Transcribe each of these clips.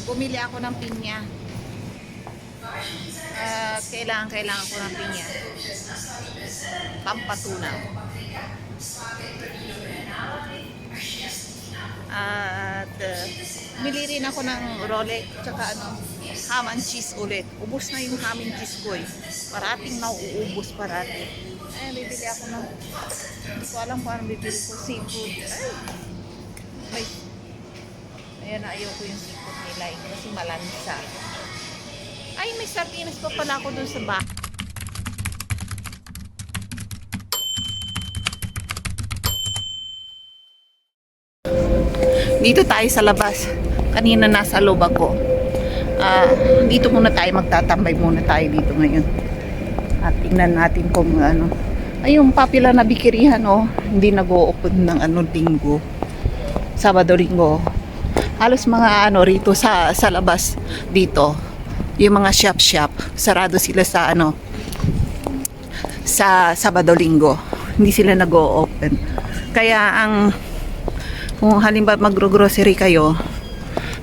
Bumili ako ng pinya. Kailangan ko ng pinya. Pampatunaw. At bumili rin ako ng Rolex tsaka ham and cheese ulit. Ubus na yung ham and cheese ko eh. Parating nauubos parati. Ay, bibili ako ng hindi ko alam kung anong bibili ko. Seafood. Ay, ayan na, ayaw ko yung seafood nila eh, kasi malansa. Ay, may sardinas pa pala ako dun sa back. Dito tayo sa labas. Kanina nasa loob ako. Dito muna tayo, magtatambay muna tayo dito ngayon. At tingnan natin kung ano. Ay, yung popular na bikirihan, oh, hindi nag-o-open ng linggo. Sabado, linggo. Halos mga rito sa labas dito. Yung mga shop, sarado sila sa sa Sabado, linggo. Hindi sila nag-o-open. Kaya kung halimbawa magro-grocery kayo,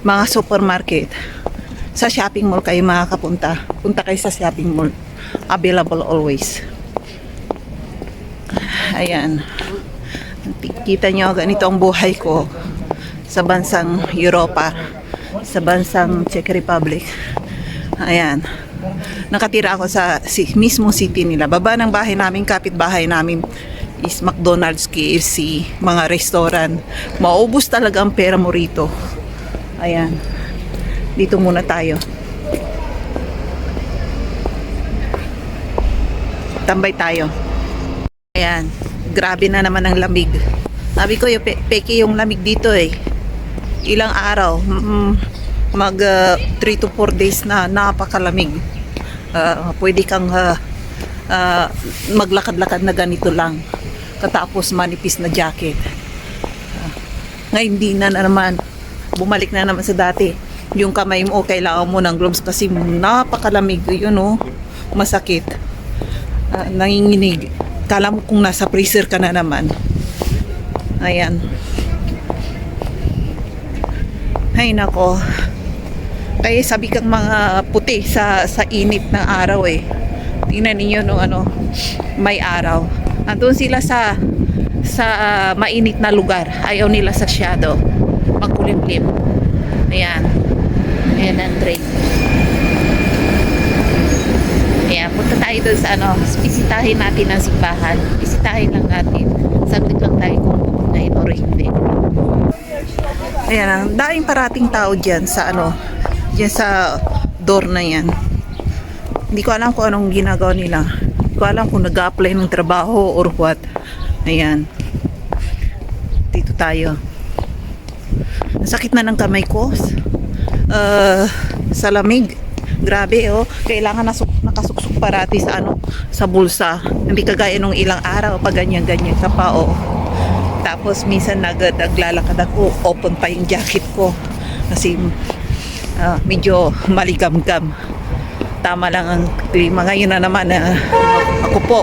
mga supermarket, sa shopping mall kayo makakapunta. Punta kayo sa shopping mall. Available always. Ayan. Kita nyo, ganito ang buhay ko sa bansang Europa, sa bansang Czech Republic. Ayan. Nakatira ako sa mismo city nila. Baba ng bahay namin, kapitbahay namin is McDonald's, KFC, mga restaurant. Maubos talaga ang pera mo rito. Ayan. Dito muna tayo. Tambay tayo. Ayan. Grabe na naman ang lamig. Sabi ko, peki yung lamig dito eh. Ilang araw. Mag 3 to 4 days na napakalamig. Pwede kang maglakad-lakad na ganito lang. Katapos manipis na jacket. Ngayon di na naman. Bumalik na naman sa dati. Yung kamay mo, kailangan mo ng gloves kasi napakalamig. Yun oh, masakit. Nanginginig. Kala mo kung nasa freezer ka na naman. Ayan. Ay nako. Kaya sabi kang mga puti sa init ng araw eh. Tingnan niyo no may araw. Andun sila sa mainit na lugar. Ayaw nila sa shadow. Magkulimlim. Ayan. Ayan ang train. Ayan, punta tayo doon sa bisitahin natin ang simbahan. Bisitahin lang natin. Saglit lang tayo kung pupuntahin o hindi. Ayan, ang daing parating tao dyan sa dyan sa door na yan. Hindi ko alam kung anong ginagawa nila. Hindi ko alam kung nag-a-apply ng trabaho or what. Ayan. Dito tayo. Nasakit na ng kamay ko. Sa lamig. Grabe oh. Kailangan nakasuksok parati sa bulsa. Hindi kagaya nung ilang araw pag ganyan-ganyan sa pao. Tapos minsan naglalakad ako, open pa yung jacket ko. Kasi medyo maligam-gam. Tama lang ang klima ngayon na naman. Ako po,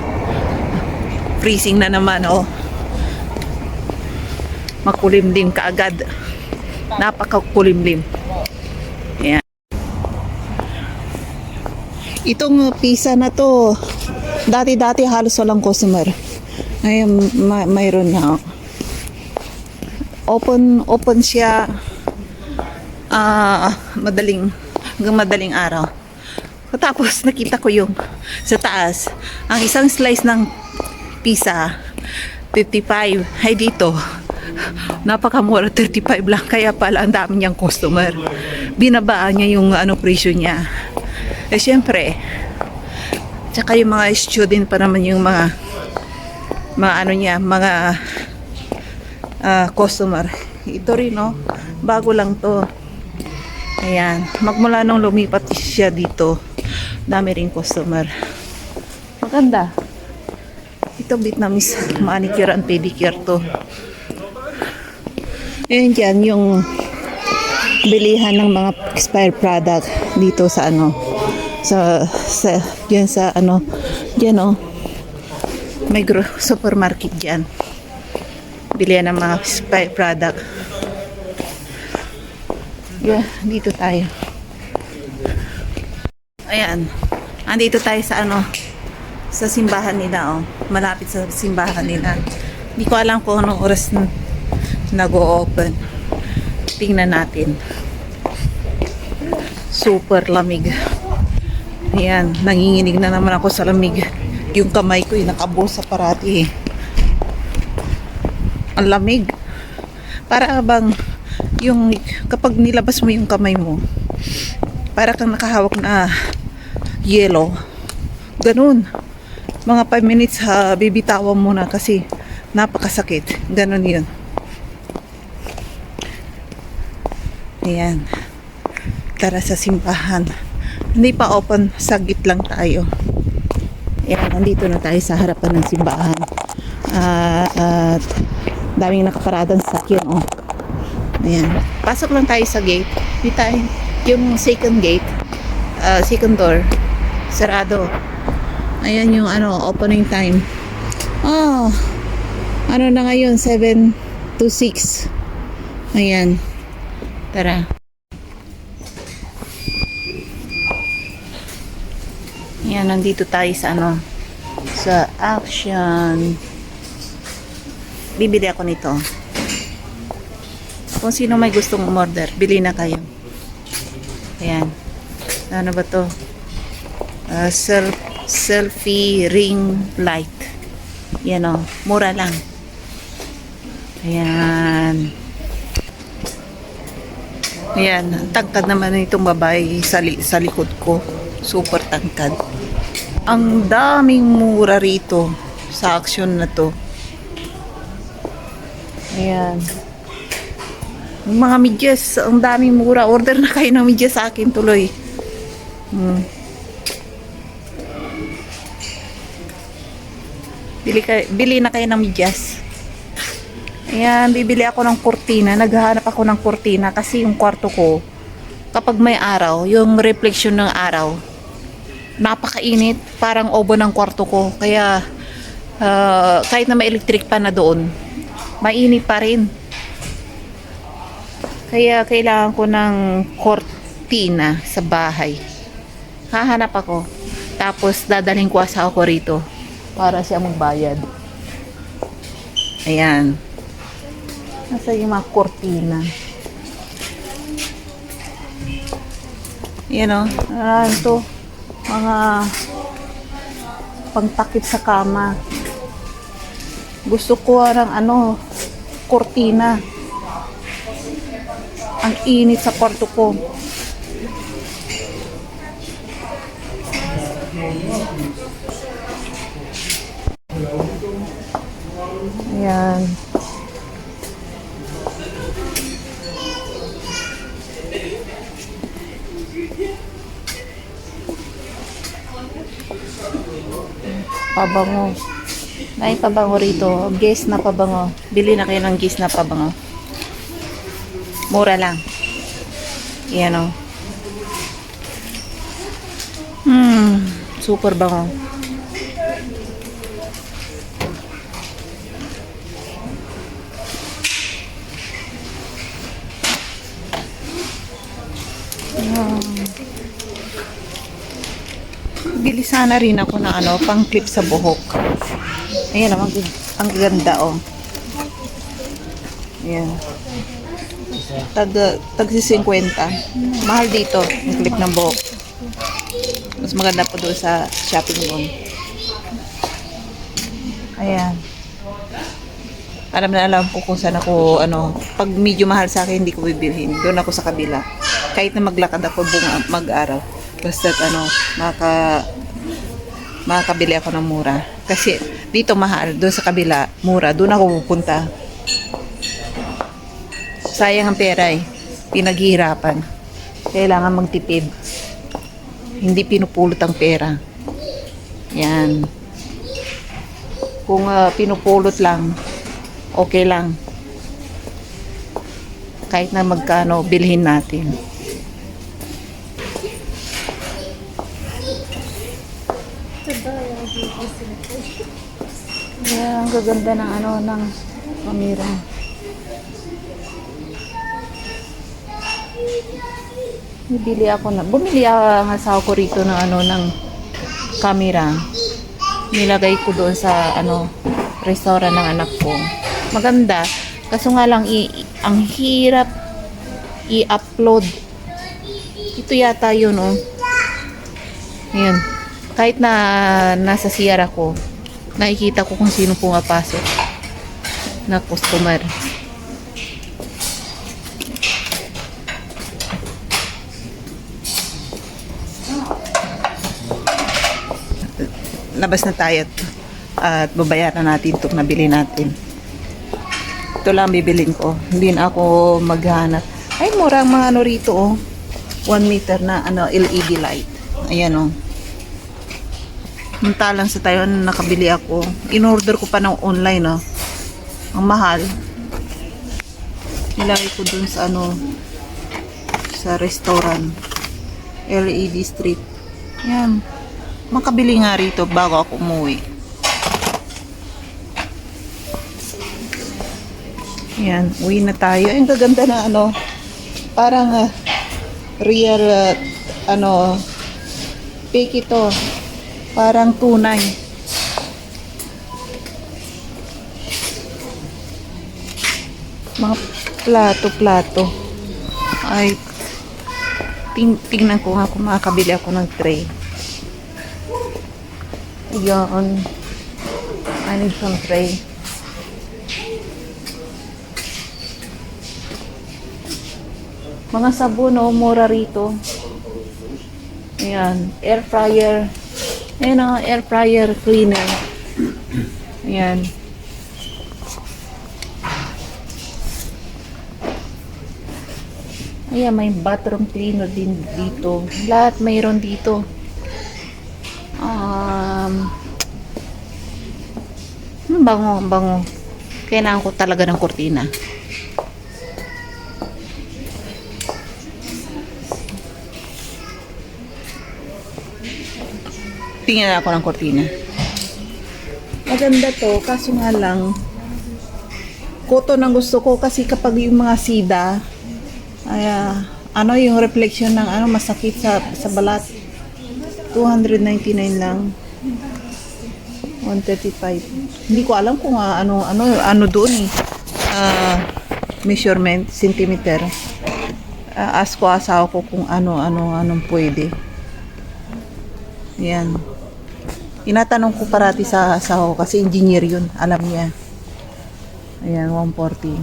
freezing na naman oh. Makulimlim kaagad. Napakakulimlim. Ayan. Itong pizza na to, dati halos walang customer. Ngayon mayroon na. Open siya madaling araw. Tapos nakita ko yung sa taas, ang isang slice ng pizza 55. Ay dito napakamura, 35 lang. Kaya pala ang dami niyang customer. Binabaan niya yung presyo niya. Eh syempre, tsaka yung mga student pa naman yung mga customer. Ito rin bago lang to. Ayan, magmula nung lumipat siya dito, dami rin customer. Maganda. Ito Vietnamese manicure and pedicure to. Ayan dyan yung bilihan ng mga expired product dito sa dyan may supermarket dyan. Bilihan ng mga expired product. Yeah, dito tayo. Ayan. Andito tayo sa ano, sa simbahan nila, oh. Malapit sa simbahan nila. Hindi ko alam kung anong oras nag-o-open. Tingnan natin. Super lamig. Ayan, nanginginig na naman ako sa lamig. Yung kamay ko, nakabusa parati eh. Ang lamig. Para bang, yung, kapag nilabas mo yung kamay mo, para kang nakahawak na yelo. Ganun. Mga 5 minutes bibitawan mo na kasi napakasakit. Ganun yun. Ayan. Tara sa simbahan. Hindi pa open. Saglit lang tayo. Ayan. Nandito na tayo sa harapan ng simbahan. At daming nakaparadang sakyan. Oh. Ayan. Pasok lang tayo sa gate. Dito tayo. Yung second gate. Second door. Sarado. Ayan yung opening time. Oh, ano na ngayon? 7 to 6. Ayan. Tara. Ayan, nandito tayo sa sa Action. Bibili ako nito. Kung sino may gustong umorder, bili na kayo. Ayan. Ano ba to? Selfie ring light. Yan o. Mura lang. Ayan. Ayan. Tangkad naman itong babae sa likod ko. Super tangkad. Ang daming mura rito sa Action na to. Ayan. Yung mga medyas, ang daming mura. Order na kayo ng medyas sa akin tuloy. Bili na kayo ng medyas. Ayan, bibili ako ng kurtina. Naghahanap ako ng kurtina kasi yung kwarto ko, kapag may araw, yung reflection ng araw, napakainit. Parang oven ng kwarto ko. Kaya, kahit na may electric pa na doon, mainit pa rin. Kaya kailangan ko ng kurtina sa bahay. Hahanap ako. Tapos dadalhin ko asawa ko rito para siya magbayad. Ayan. Nasa yung mga kurtina. Ayan o. Ito. Mga pangtakip sa kama. Gusto ko ng kurtina. Ang init sa kwarto ko. Ayan. Pabango. May pabango rito. Guess na pabango. Bili na kayo ng guess na pabango. Mura lang. Yan o. Super bango. Bili sana rin ako ng pang clip sa buhok. Ayan o. Ang ganda o. Ayan. Tag 50. Mahal dito yung clip ng buhok. Mas maganda po doon sa shopping mall. Ayan. Alam na alam ko kung saan ako pag medyo mahal sa akin hindi ko bibilhin. Doon ako sa kabila. Kahit na maglakad ako mag-araw. Basta makakabili ako ng mura. Kasi dito mahal, doon sa kabila mura. Doon ako pupunta. Sayang ang pera eh. Pinaghihirapan. Kailangan magtipid. Hindi pinupulot ang pera. Yan. Kung pinupulot lang, okay lang. Kahit na magkano, bilhin natin. Yeah, ang gaganda ng ng kamera. Bumili ang asawa ko rito ng ng camera. Nilagay ko doon sa restaurant ng anak ko. Maganda. Kaso nga lang ang hirap i-upload. Ito yata yun, oh. Ayan. Kahit na nasa CR ako, nakikita ko kung sino pumapasok na customer. Labas na tayo at babayaran natin itong nabili natin. Ito lang bibilin ko. Hindi na ako maghanap. Ay, mura ang mga rito, oh. 1 meter na LED light. Ayan, oh. Muntalang sa tayo nakabili ako. In-order ko pa ng online, oh. Ang mahal. Nilagay ko dun sa sa restaurant. LED strip. Ayan. Makabili nga rito bago ako umuwi. Ayan, uwi na tayo. Ang gaganda na parang real fake ito. Parang tunay. Mga plato. Ay, tingnan ko nga kung makakabili ako ng tray. Yan. I need some tray. Mga sabon, mura rito. Ayan. Air fryer. Ayan ang air fryer cleaner. Ayan. Ayan, may bathroom cleaner din dito. Lahat mayroon dito. Bango. Kailangan ko talaga ng kurtina. Tingnan ako ng kurtina. Maganda to, kaso nga lang cotton ang gusto ko kasi kapag yung mga sida ay yung reflection ng masakit sa balat. 299 lang. 135. Hindi ko alam kung ano doon measurement centimeter. Ask ko asawa ko kung anong pwede. Yan. Tinatanong ko parati sa asawa ko kasi engineer yun, alam niya. Ayan, 140.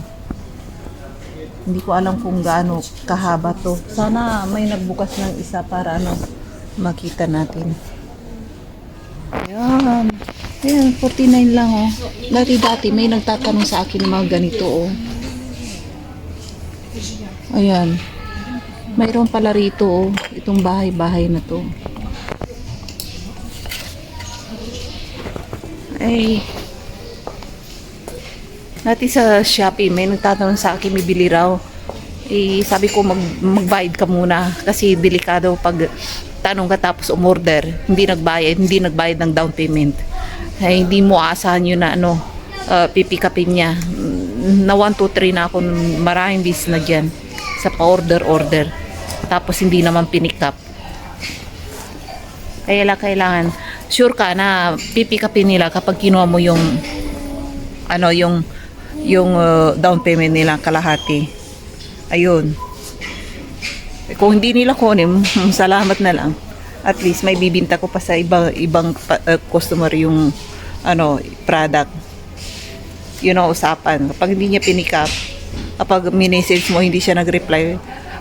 Hindi ko alam kung gaano kahaba to. Sana may nagbukas ng isa para makita natin. Ayan. Ayan, 49 lang, oh. Dati may nagtatanong sa akin ng mga ganito, oh. Ayan. Mayroon pala rito, oh. Itong bahay-bahay na to. Ay. Dati sa Shopee, may nagtatanong sa akin, may bili raw. Sabi ko, magbayad ka muna. Kasi delikado pag tanong ka tapos umorder, hindi nagbayad ng down payment. Ay, hindi mo asahan yun na pipikapin niya. Na 1, 2, 3 na ako maraming bis na dyan sa pa-order. Tapos hindi naman pinikap. Kaya kailangan sure ka na pipikapin nila kapag kinuha mo yung down payment nila kalahati. Ayun. Kung hindi nila kunin, salamat na lang. At least may bibinta ko pa sa ibang customer yung product. Yun ang usapan. Kapag hindi niya pinikap, kapag minessage mo hindi siya nag-reply,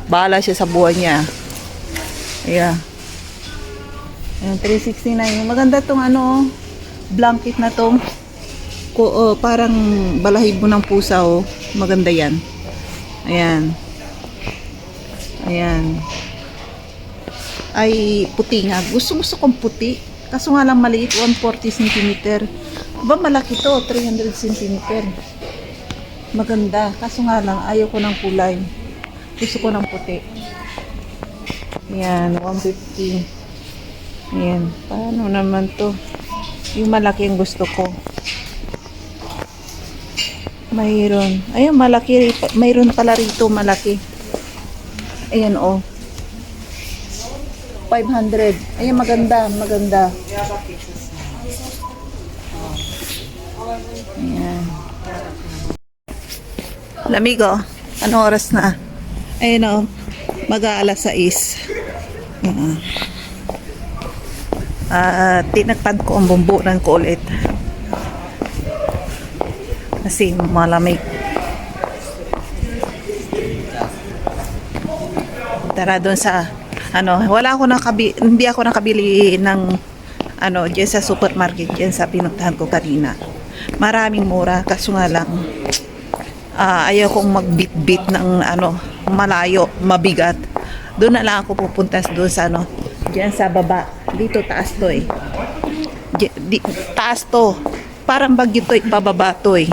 bahala siya sa buhay niya. Yeah. Ayan, 369. Maganda tong blanket na tong parang balahibo ng pusa, oh. Maganda yan. Ayan. Ayan. Ay, puti nga. Gusto kong puti. Kaso nga lang maliit, 140 cm. Ba malaki to, 300 cm. Maganda. Kaso nga lang, ayaw ko ng kulay. Gusto ko ng puti. Ayan, 150. Ayan. Paano naman to? Yung malaki ang gusto ko. Mayroon. Ayun, malaki. Mayroon pala rito, malaki. Ayan oh. 500. Ayan, maganda, maganda. Ayan. Lamigo, anong oras na? Ayan o, mag-aalas 6. Ayan. Tinagpan ko ang bumbunan ko ulit. Kasi malamig. Tara doon sa hindi ako nakabili ng diyan sa supermarket, diyan sa pinuntahan ko kanina. Maraming mura, kaso nga lang ayaw kong magbit-bit ng malayo, mabigat. Doon na lang ako pupunta doon sa diyan sa baba. Dito taas to eh. Taas to. Parang bagyo to, pababa to eh.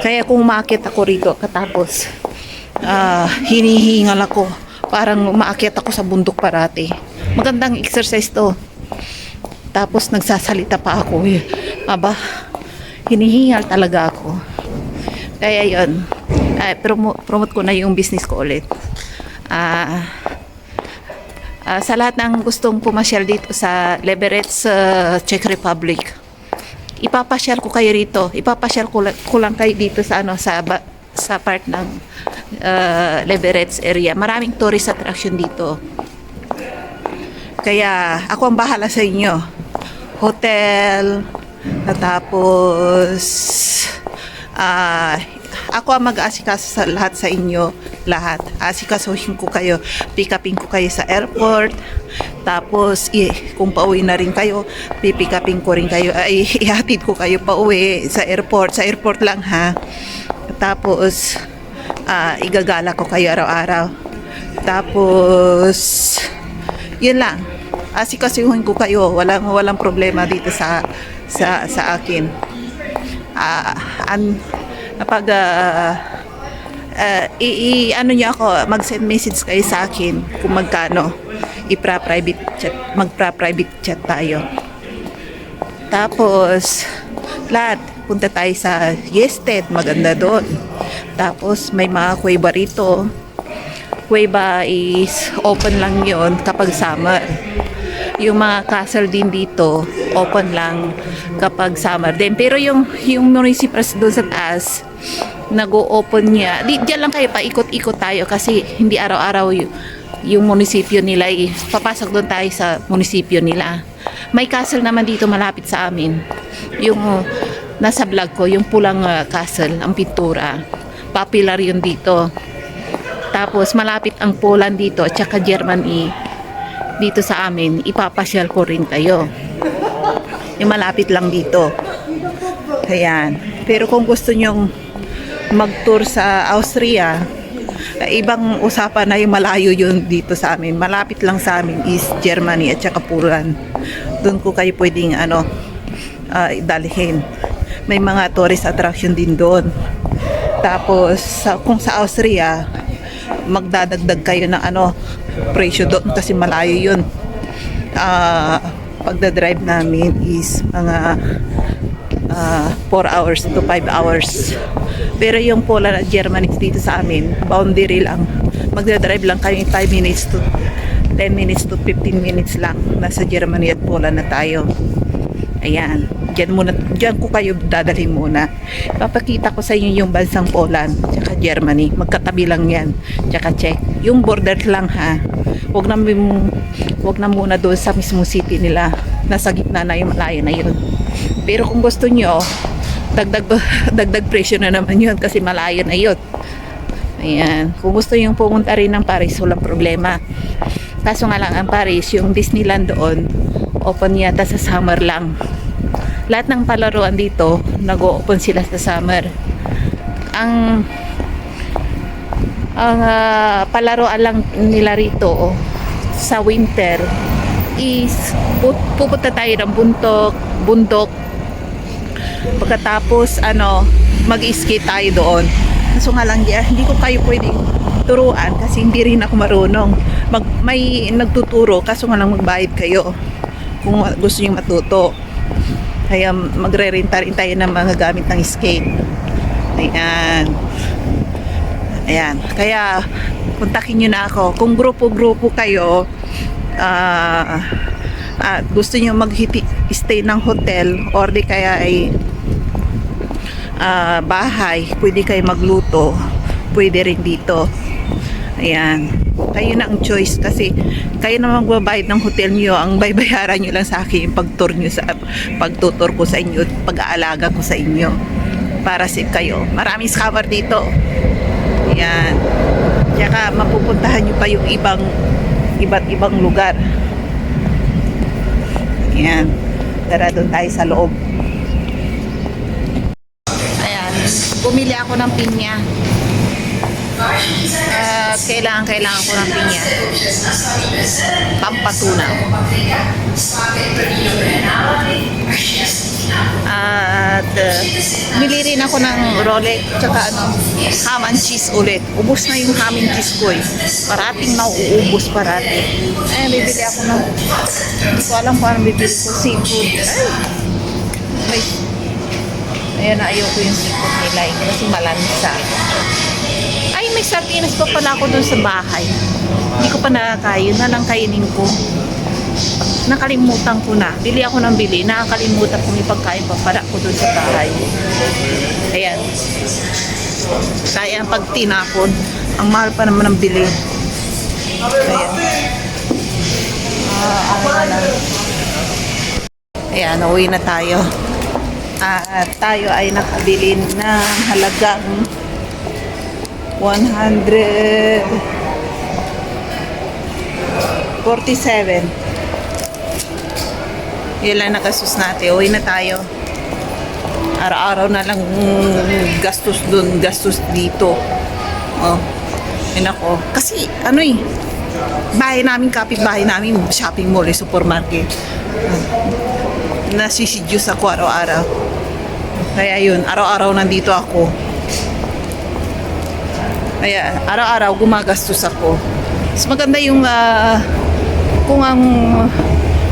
Kaya kung umakyat ako rito, katapos hinihingal ako. Parang umaakyat ako sa bundok parati. Magandang exercise to. Tapos nagsasalita pa ako eh. Aba, hinihingal talaga ako. Kaya yun, promote ko na yung business ko ulit. Sa lahat ng gustong pumasyal dito sa Leverett, Czech Republic, ipapasyal ko kayo rito. Ipapasyal ko lang kayo dito sa sa part ng Leverett area. Maraming tourist attraction dito. Kaya ako ang bahala sa inyo. Hotel, tapos ako ang mag-aasikaso sa lahat sa inyo. Lahat. Asikasuhin ko kayo. Pick upin ko kayo sa airport. Tapos, kung pauwi na rin kayo, pipick upin ko rin kayo. Ihatid ko kayo pauwi sa airport. Sa airport lang ha. Tapos, igagala ko kayo araw-araw. Tapos, yun lang. Asikasuhin ko kayo. Walang problema dito sa akin. Pag niyo ako, mag-send message kayo sa akin kung magkano. Magpa-private chat tayo. Tapos lahat, punta tayo sa Yested, maganda doon. Tapos may mga kuweba rito. Kuweba is open lang yon kapag summer. Yung mga castle din dito, open lang kapag summer din. Pero yung municipals doon sa taas, nag-o-open niya. Diyan lang kayo, paikot-ikot tayo kasi hindi araw-araw yung munisipyo nila. Papasok doon tayo sa munisipyo nila. May castle naman dito malapit sa amin. Yung nasa vlog ko, yung pulang castle, ang pintura. Popular yun dito. Tapos malapit ang Poland dito at saka Germany dito sa amin. Ipapasyal ko rin kayo. Yung malapit lang dito. Ayan. Pero kung gusto nyong mag-tour sa Austria, ibang usapan na, yung malayo yun dito sa amin. Malapit lang sa amin is Germany at saka Poland. Doon ko kayo pwedeng dalhin. May mga tourist attraction din doon. Tapos kung sa Austria, magdadagdag kayo ng presyo doon kasi malayo yun. Pagdadrive namin is mga 4 hours to 5 hours. Pero yung Poland at Germany dito sa amin, boundary lang. Magdadrive lang kayo 5 minutes to 10 minutes to 15 minutes lang. Nasa Germany at Poland na tayo. Ayan. Diyan ko kayo dadalhin muna. Papakita ko sa inyo yung bansang Poland tsaka Germany. Magkatabi lang yan. Tsaka Czech. Yung border lang ha. Huwag na muna doon sa mismong city nila. Nasa gitna na yung malayo na yun. Pero kung gusto nyo, dagdag presyo na naman yun kasi malayo na yun. Ayan. Kung gusto nyo pumunta rin ng Paris, walang problema. Kaso nga lang ang Paris, yung Disneyland doon, open yata sa summer lang. Lahat ng palaruan dito, nag-o-open sila sa summer. Ang palaruan lang nila rito sa winter is pupunta tayo ng bundok. Pagkatapos mag-ski tayo doon. Kaso nga lang hindi ko kayo pwedeng turuan kasi hindi rin ako marunong. May nagtuturo kaso nga lang magbayad kayo kung gusto niyo matuto. Kaya magre-renta rin tayo ng mga gamit ng skate. Ayan. Ayan. Kaya, kontakin nyo na ako. Kung grupo-grupo kayo, gusto nyo mag-stay ng hotel or di kaya ay bahay, pwede kayo magluto, pwede rin dito. Ayan. Kayo na ang choice kasi kayo na magbabayad ng hotel nyo. Ang baybayaran nyo lang sa akin yung pagtutor ko sa inyo, pag-aalaga ko sa inyo para safe kayo. Maraming scammer dito. Ayan. Tsaka mapupuntahan nyo pa yung iba't ibang lugar. Ayan. Tara, doon tayo sa loob. Ayan. Bumili ako ng pinya. Kailangan ko ng pinya. Pampatunaw. At bili rin ako ng Rolex tsaka ham and cheese ulit. Ubus na yung ham and cheese ko eh. Parating nauubos parati. Ayan, bibili ako ng hindi ko alam kung anong bibili ko. Seafood. Ay. Ayan, ayoko yung seafood nila eh. Kasi malansa. Ay, may sardinas pa pala ako dun sa bahay. Hindi ko pa nakakain. Na lang kainin ko. Nakalimutan ko na. Bili ako ng bili. Nakakalimutan kong ipagkain pa para ko dun sa bahay. Ayan. Kaya pag tinapon, ang mahal pa naman ng bili. Ayan. Ayan, uwi na tayo. At tayo ay nakabili ng halagang 147. Yan lang nakasus natin. Uwi na tayo. Araw-araw na lang gastos dun, gastos dito. Oh. Yan ako. Kasi ano eh, kapitbahay namin, shopping mall, supermarket. Nasisidyos ako araw-araw. Kaya yun, araw-araw nandito ako. Kaya araw-araw gumagastos ako. Mas maganda yung kung ang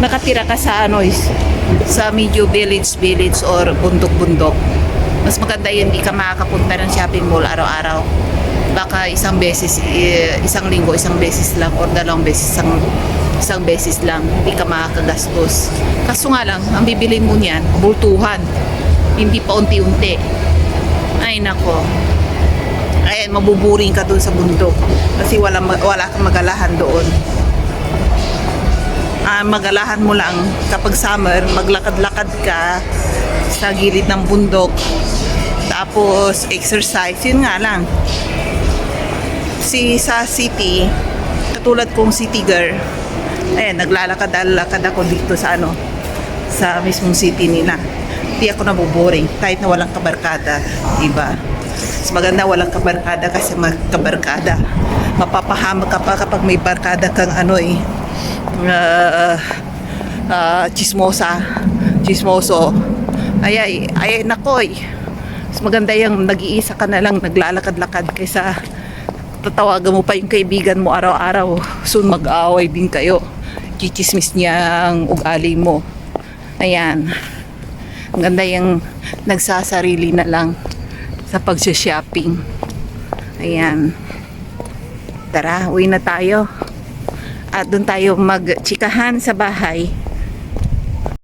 nakatira ka sa sa medyo village or bundok-bundok. Mas maganda yun, hindi ka makakapunta ng shopping mall araw-araw. Baka isang beses, isang linggo, isang beses lang or dalawang beses, isang beses lang, hindi ka makakagastos. Kaso nga lang, ang bibili mo niyan, bultuhan. Hindi pa unti-unti. Ay nako. Ayan, mabuburing ka doon sa bundok. Kasi wala kang magalahan doon. Magalahan mo lang kapag summer, maglakad-lakad ka sa gilid ng bundok. Tapos exercise, yun nga lang. Sa city, katulad kong city girl, ayan, naglalakad-lakad ako dito sa sa mismong city nila. Hindi ako nabuboring kahit na walang kabarkada, diba? Mas maganda walang kabarkada kasi kabarkada. Mapapahamak ka pa kapag may barkada kang chismoso. Ay nakoy. Mas maganda yung nag-iisa ka na lang naglalakad-lakad kaysa tatawagan mo pa yung kaibigan mo araw-araw. Soon mag-away din kayo. Chichismis niya ang ugali mo. Ayan. Ang ganda yung nagsasarili na lang sa pag-shopping. Ayan. Tara, uwi na tayo. At doon tayo mag-chikahan sa bahay.